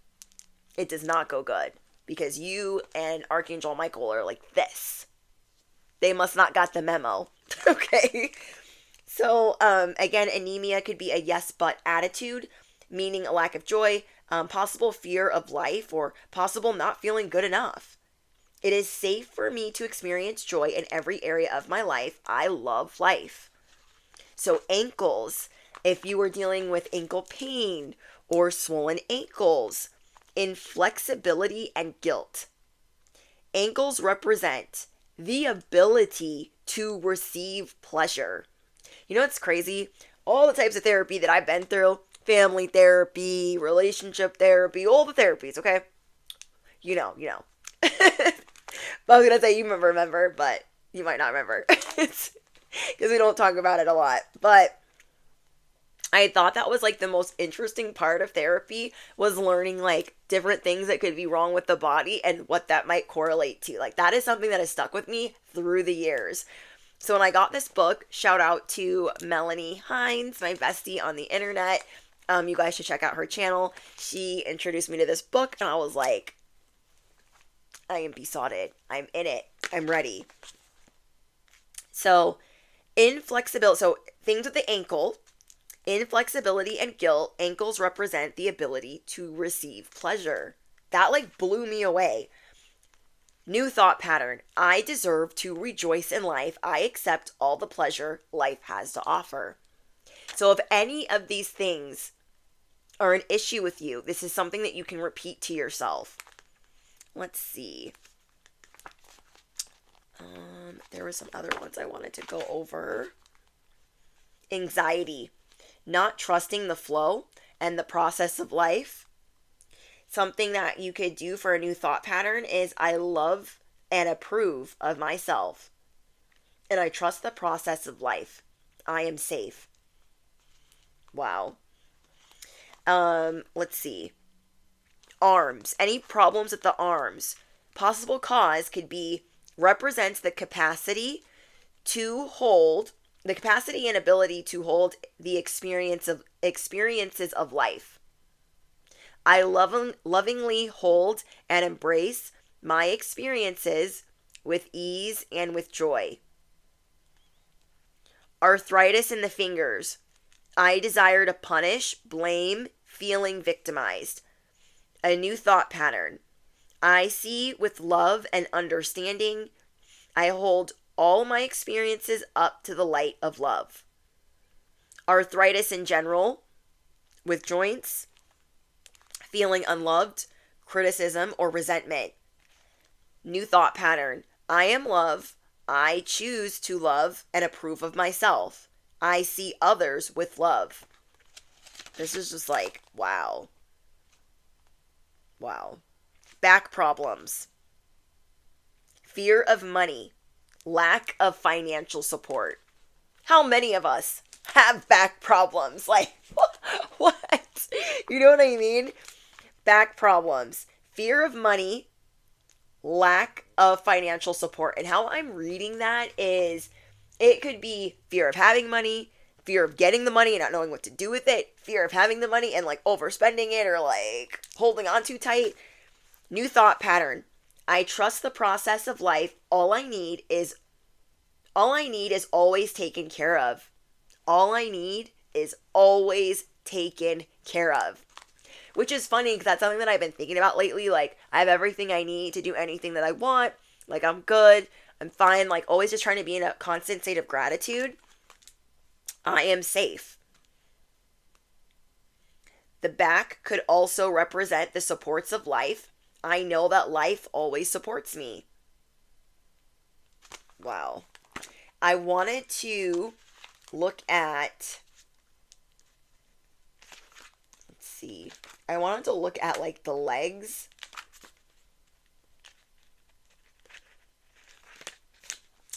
It does not go good. Because you and Archangel Michael are like this. They must not got the memo. Okay? So, again, anemia could be a yes but attitude, meaning a lack of joy, possible fear of life, or possible not feeling good enough. It is safe for me to experience joy in every area of my life. I love life. So ankles, if you were dealing with ankle pain or swollen ankles, inflexibility and guilt. Ankles represent the ability to receive pleasure. You know what's crazy? All the types of therapy that I've been through, family therapy, relationship therapy, all the therapies, okay? You know. I was going to say you remember, but you might not remember. Because we don't talk about it a lot. But I thought that was like the most interesting part of therapy, was learning like different things that could be wrong with the body and what that might correlate to. Like that is something that has stuck with me through the years. So when I got this book, shout out to Melanie Hines, my bestie on the internet. You guys should check out her channel. She introduced me to this book and I was like, I am besotted. I'm in it. I'm ready. So inflexibility. So things with the ankle. Inflexibility and guilt. Ankles represent the ability to receive pleasure. That like blew me away. New thought pattern. I deserve to rejoice in life. I accept all the pleasure life has to offer. So if any of these things are an issue with you, this is something that you can repeat to yourself. Let's see. There were some other ones I wanted to go over. Anxiety. Not trusting the flow and the process of life. Something that you could do for a new thought pattern is I love and approve of myself. And I trust the process of life. I am safe. Wow. Let's see. Arms. Any problems with the arms. Possible cause could be represents the capacity and ability to hold the experiences of life. I lovingly hold and embrace my experiences with ease and with joy. Arthritis in the fingers. I desire to punish, blame, feeling victimized. A new thought pattern. I see with love and understanding. I hold all my experiences up to the light of love. Arthritis in general, with joints, feeling unloved, criticism, or resentment. New thought pattern. I am love. I choose to love and approve of myself. I see others with love. This is just like, wow. Wow. Back problems. Fear of money. Lack of financial support. How many of us have back problems? Like, what? You know what I mean? Back problems. Fear of money. Lack of financial support. And how I'm reading that is, it could be fear of having money, fear of getting the money and not knowing what to do with it, fear of having the money and like overspending it or like holding on too tight. New thought pattern. I trust the process of life. All I need is always taken care of. All I need is always taken care of. Which is funny because that's something that I've been thinking about lately. Like, I have everything I need to do anything that I want. Like, I'm good. I'm fine. Like, always just trying to be in a constant state of gratitude. I am safe. The back could also represent the supports of life. I know that life always supports me. Wow. I wanted to look at, let's see. I wanted to look at like the legs.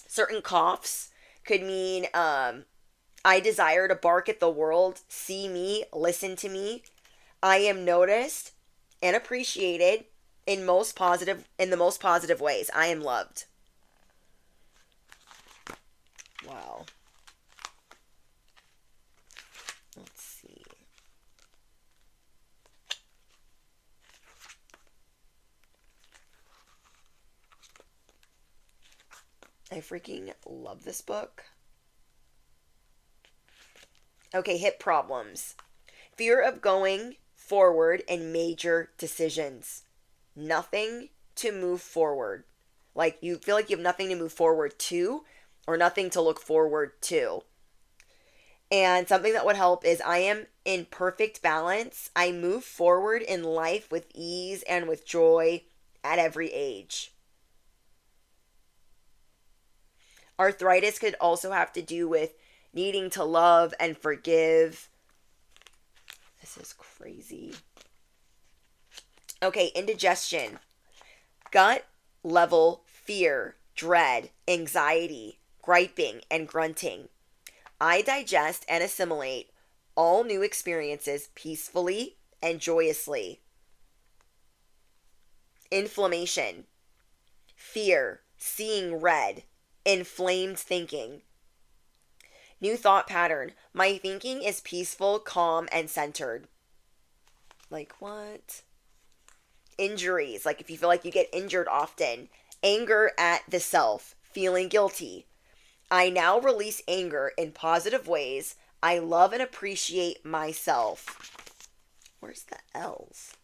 Certain coughs could mean I desire to bark at the world, see me, listen to me. I am noticed and appreciated in the most positive ways. I am loved. Wow. Let's see. I freaking love this book. Okay, hip problems. Fear of going forward in major decisions. Nothing to move forward. Like, you feel like you have nothing to move forward to or nothing to look forward to. And something that would help is I am in perfect balance. I move forward in life with ease and with joy at every age. Arthritis could also have to do with needing to love and forgive. This is crazy. Okay, indigestion. Gut level fear, dread, anxiety, griping, and grunting. I digest and assimilate all new experiences peacefully and joyously. Inflammation. Fear, seeing red, inflamed thinking. New thought pattern. My thinking is peaceful, calm, and centered. Like what? Injuries. Like if you feel like you get injured often. Anger at the self. Feeling guilty. I now release anger in positive ways. I love and appreciate myself. Where's the L's?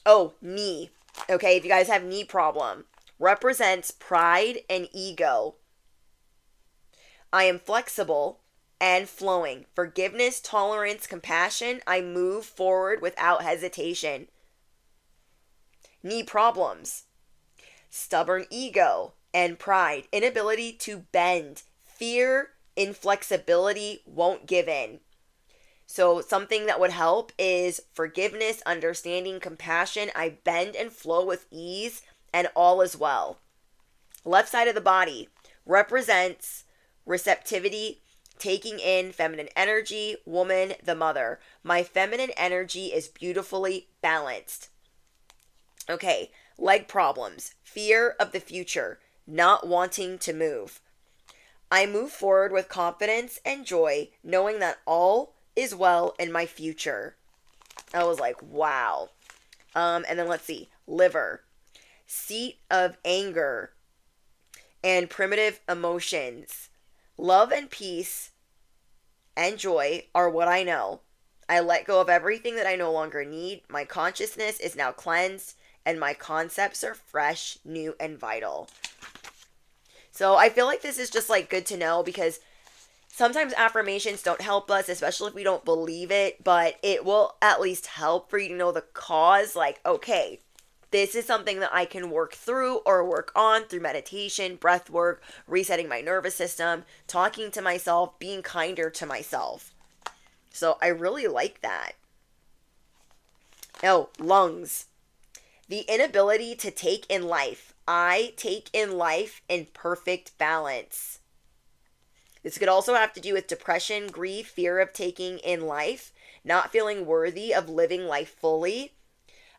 Oh, knee. Okay, if you guys have knee problem, represents pride and ego. I am flexible and flowing. Forgiveness, tolerance, compassion. I move forward without hesitation. Knee problems. Stubborn ego and pride. Inability to bend. Fear, inflexibility, won't give in. So something that would help is forgiveness, understanding, compassion. I bend and flow with ease and all is well. Left side of the body represents receptivity, taking in feminine energy, woman, the mother. My feminine energy is beautifully balanced. Okay, leg problems, fear of the future, not wanting to move. I move forward with confidence and joy, knowing that all is well in my future. I was like, wow. And then let's see. Liver. seat of anger and primitive emotions. Love and peace and joy are what I know. I let go of everything that I no longer need. My consciousness is now cleansed, and my concepts are fresh, new, and vital. So I feel like this is just like good to know, because sometimes affirmations don't help us, especially if we don't believe it, but it will at least help for you to know the cause. Like, okay, this is something that I can work through or work on through meditation, breath work, resetting my nervous system, talking to myself, being kinder to myself. So I really like that. Oh, lungs. The inability to take in life. I take in life in perfect balance. This could also have to do with depression, grief, fear of taking in life, not feeling worthy of living life fully.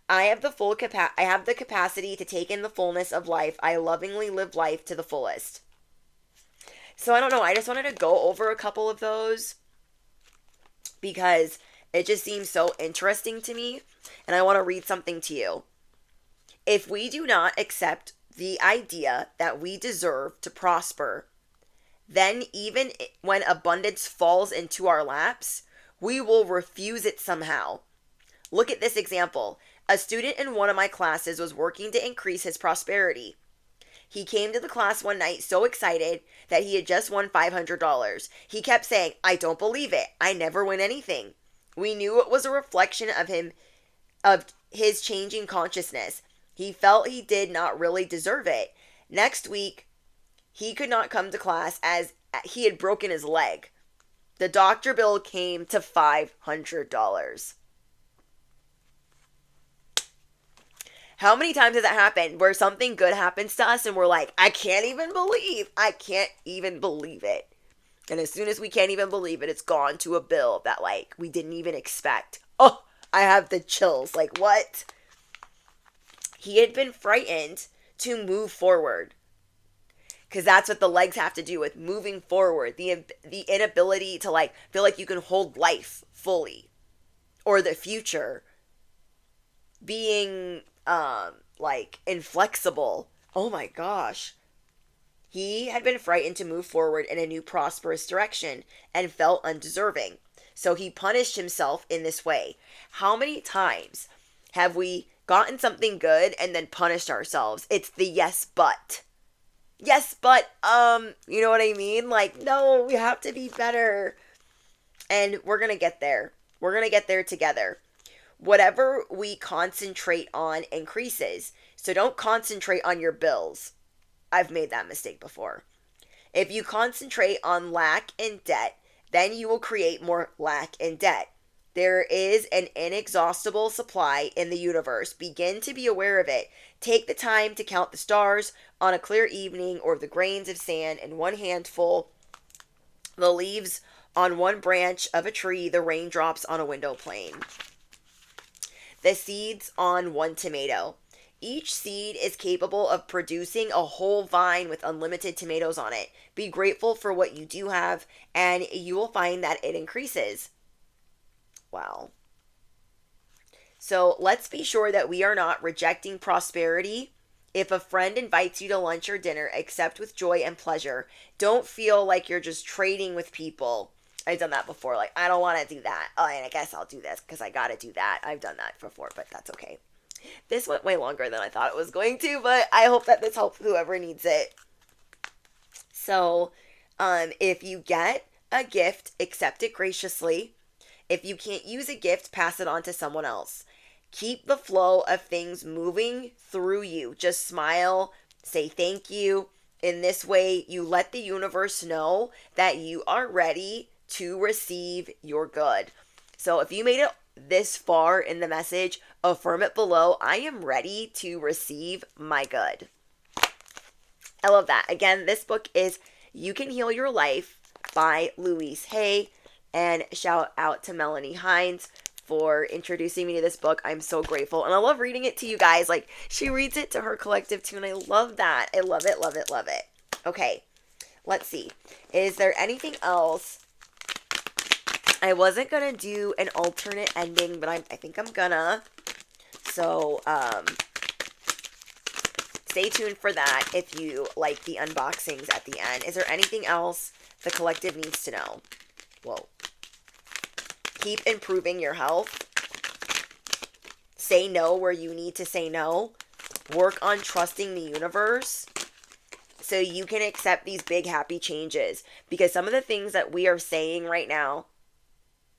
I have the capacity to take in the fullness of life. I lovingly live life to the fullest. So I don't know, I just wanted to go over a couple of those because it just seems so interesting to me, and I want to read something to you. If we do not accept the idea that we deserve to prosper, then even when abundance falls into our laps, we will refuse it somehow. Look at this example. A student in one of my classes was working to increase his prosperity. He came to the class one night so excited that he had just won $500. He kept saying, "I don't believe it. I never win anything." We knew it was a reflection of his changing consciousness. He felt he did not really deserve it. Next week, he could not come to class as he had broken his leg. The doctor bill came to $500. How many times has that happened where something good happens to us and we're like, I can't even believe it. And as soon as we can't even believe it, it's gone to a bill that like we didn't even expect. Oh, I have the chills. Like, what? He had been frightened to move forward. Because that's what the legs have to do with moving forward. The inability to like feel like you can hold life fully. Or the future. Being like inflexible. Oh my gosh. He had been frightened to move forward in a new prosperous direction and felt undeserving. So he punished himself in this way. How many times have we gotten something good and then punished ourselves? It's the yes, but. Yes, but, you know what I mean? Like, no, we have to be better. And we're going to get there. We're going to get there together. Whatever we concentrate on increases. So don't concentrate on your bills. I've made that mistake before. If you concentrate on lack and debt, then you will create more lack and debt. There is an inexhaustible supply in the universe. Begin to be aware of it. Take the time to count the stars on a clear evening, or the grains of sand in one handful, the leaves on one branch of a tree, the raindrops on a window pane, the seeds on one tomato. Each seed is capable of producing a whole vine with unlimited tomatoes on it. Be grateful for what you do have, and you will find that it increases. Wow. So let's be sure that we are not rejecting prosperity. If a friend invites you to lunch or dinner, accept with joy and pleasure. Don't feel like you're just trading with people. I've done that before. Like, I don't want to do that. Oh, and I guess I'll do this because I got to do that. I've done that before, but that's okay. This went way longer than I thought it was going to, but I hope that this helps whoever needs it. So, if you get a gift, accept it graciously. If you can't use a gift, pass it on to someone else. Keep the flow of things moving through you. Just smile, say thank you. In this way, you let the universe know that you are ready to receive your good. So if you made it this far in the message, affirm it below. I am ready to receive my good. I love that. Again, this book is You Can Heal Your Life by Louise Hay. And shout out to Melanie Hines for introducing me to this book. I'm so grateful. And I love reading it to you guys. Like, she reads it to her collective too, and I love that. I love it, love it, love it. Okay, let's see. Is there anything else? I wasn't going to do an alternate ending, but I think I'm gonna. So, stay tuned for that if you like the unboxings at the end. Is there anything else the collective needs to know? Whoa. Keep improving your health. Say no where you need to say no. Work on trusting the universe so you can accept these big happy changes. Because some of the things that we are saying right now,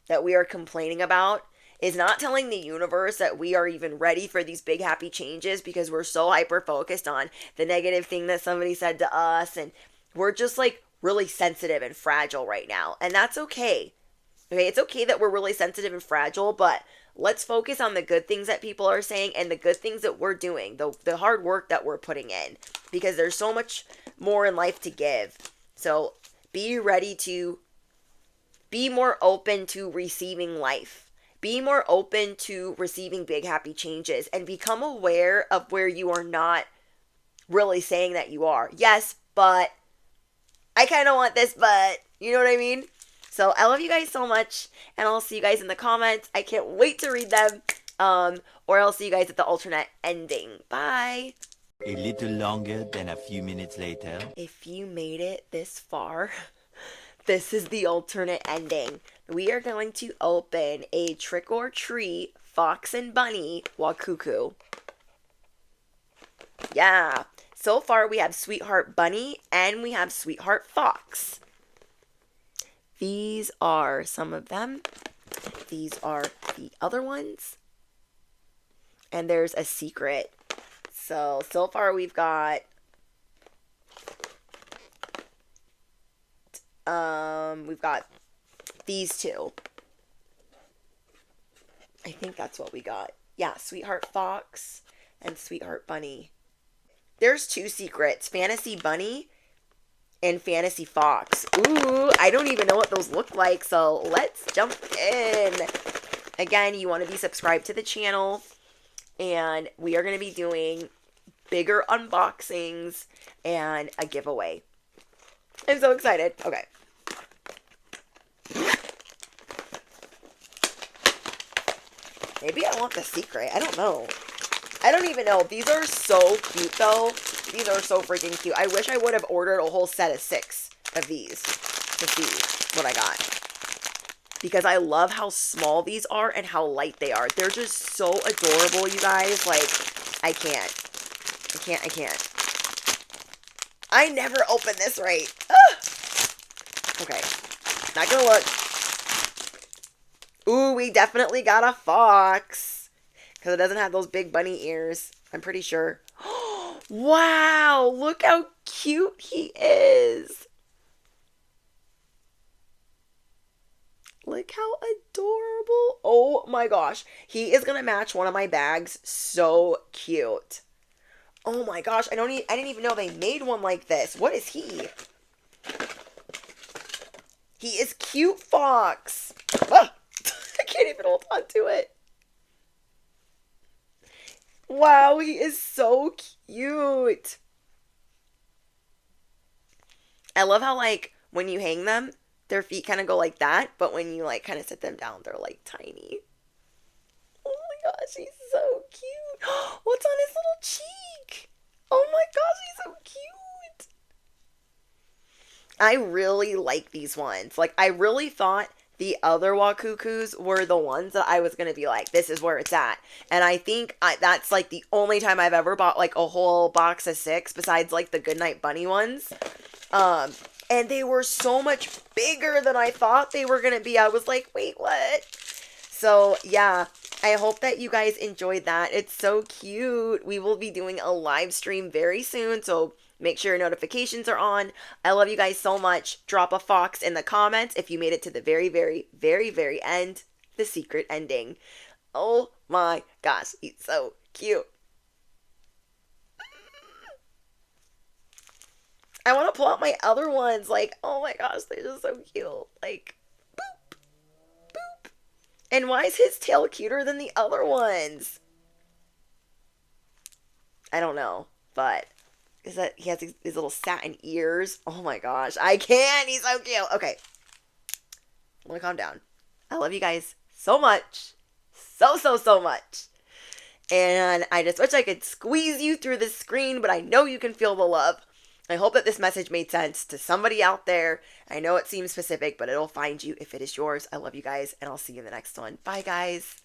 that we are complaining about, is not telling the universe that we are even ready for these big happy changes, because we're so hyper focused on the negative thing that somebody said to us, and we're just like really sensitive and fragile right now. And that's okay. Okay, it's okay that we're really sensitive and fragile, but let's focus on the good things that people are saying and the good things that we're doing, the hard work that we're putting in, because there's so much more in life to give. So be ready to be more open to receiving life. Be more open to receiving big happy changes, and become aware of where you are not really saying that you are. Yes, but I kind of want this, but you know what I mean? So I love you guys so much, and I'll see you guys in the comments. I can't wait to read them. Or I'll see you guys at the alternate ending. Bye. A little longer than a few minutes later. If you made it this far, this is the alternate ending. We are going to open a Trick or Treat Fox and Bunny Wakuku. Yeah. So far we have Sweetheart Bunny and we have Sweetheart Fox. These are some of them. These are the other ones. And there's a secret. So far we've got these two. I think that's what we got. Yeah, Sweetheart Fox and Sweetheart Bunny. There's two secrets, Fantasy Bunny and Fantasy Fox. Ooh, I don't even know what those look like, so let's jump in. Again, you want to be subscribed to the channel, and we are going to be doing bigger unboxings and a giveaway. I'm so excited. Okay. Maybe I want the secret. I don't know. I don't even know. These are so cute, though. These are so freaking cute. I wish I would have ordered a whole set of 6 of these to see what I got. Because I love how small these are and how light they are. They're just so adorable, you guys. Like, I can't. I never open this right. Ugh. Okay. Not gonna look. Ooh, we definitely got a fox. Because it doesn't have those big bunny ears. I'm pretty sure. Wow, look how cute he is. Look how adorable. Oh my gosh. He is going to match one of my bags. So cute. Oh my gosh. I didn't even know they made one like this. What is he? He is Cute Fox. Ah, I can't even hold on to it. Wow, he is so cute. I love how, like, when you hang them, their feet kind of go like that, but when you, like, kind of sit them down, they're, like, tiny. Oh my gosh, he's so cute. What's on his little cheek? Oh my gosh, he's so cute. I really like these ones. Like, I really thought the other Wakukus were the ones that I was going to be like, this is where it's at. And I think that's, like, the only time I've ever bought, like, a whole box of 6 besides, like, the Goodnight Bunny ones. And they were so much bigger than I thought they were going to be. I was like, wait, what? So, yeah, I hope that you guys enjoyed that. It's so cute. We will be doing a live stream very soon, so make sure your notifications are on. I love you guys so much. Drop a fox in the comments if you made it to the very, very, very, very end, the secret ending. Oh my gosh, he's so cute. I want to pull out my other ones. Like, oh my gosh, they're just so cute. Like, boop, boop. And why is his tail cuter than the other ones? I don't know, but is that he has these little satin ears? Oh my gosh, I can't. He's so cute. Okay, I'm gonna calm down. I love you guys so much. So much. And I just wish I could squeeze you through the screen, but I know you can feel the love. I hope that this message made sense to somebody out there. I know it seems specific, but it'll find you if it is yours. I love you guys, and I'll see you in the next one. Bye, guys.